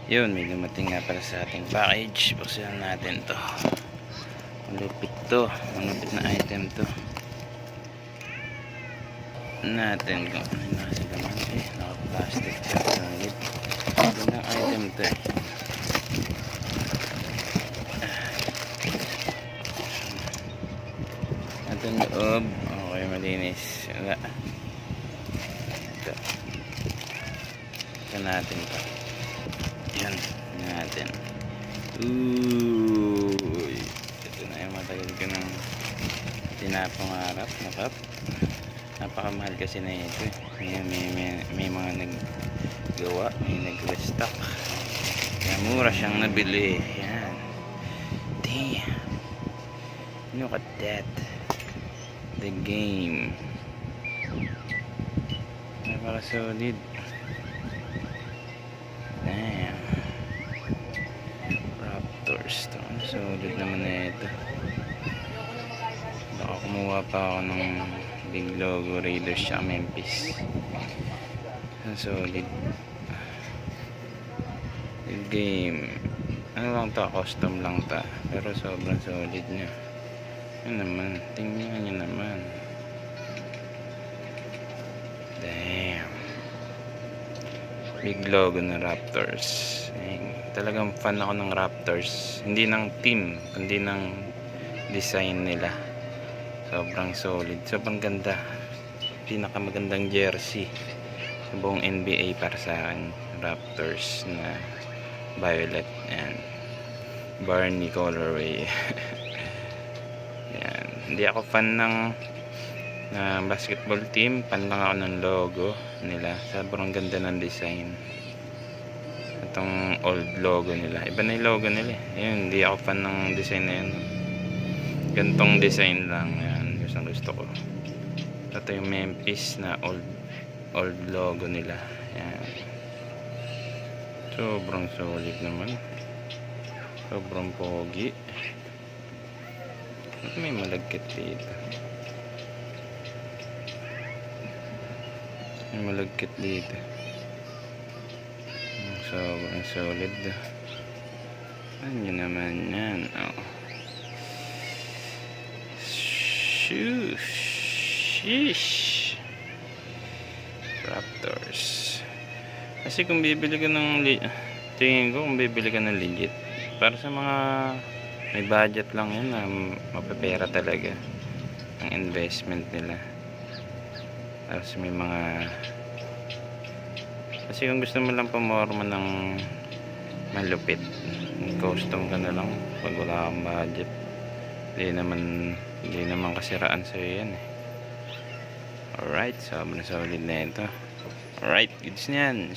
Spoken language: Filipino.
Yun, may dumating nga para sa ating package. Buksan natin to. Malupit to. Malupit na item to. Natin kung ano yung nasa laman. Naka-plastic siya. Magandang item to eh. Natin loob. Okay, malinis. Wala. Ito natin pa. Yan natin. Uy, ito na yung matagal ko ng tinapangarap na cup. Napakamahal kasi na ito eh. May mga naggawa, may nag-restock, kaya mura siyang nabili. Yan, damn, look at that, the game. Napaka solid. Damn, Raptors to. Solid naman na ito. Baka kumuha pa ako ng big logo Raiders siya Memphis. Solid. The game. Ano lang to, custom lang ta, pero sobrang solid niya. Yan naman, tingnan niya naman. Damn, big logo na Raptors. Talagang fan ako ng Raptors, hindi ng team kundi ng design nila. Sobrang solid, sobrang ganda. Pinakamagandang jersey sa buong NBA para sa akin, Raptors na violet. Yan, Barney colorway. Yan, hindi ako fan ng basketball team, fan lang ako ng logo nila. Sobrang ganda ng design. Itong old logo nila, iba na yung logo nila eh. Ayun, hindi ako fan ng design na yun. Gantong design lang. Yan, gusto ko. Ito yung Memphis na old logo nila. Yan, sobrang solid naman, sobrang pogi. At may malagkit dito, may malagkit dito. Sobrang solid. Ano naman yan? Oh, sheesh, Raptors. Kasi kung bibili ka ng tingin ko, kung bibili ka ng legit, para sa mga may budget lang yun na mapapera talaga ang investment nila. Tapos may mga, kasi kung gusto mo lang pamorma ng malupit, custom ka na lang pag wala kang budget. Hindi naman kasiraan sa'yo yan eh. Alright, sobrang solid na ito. Alright, goods na yan.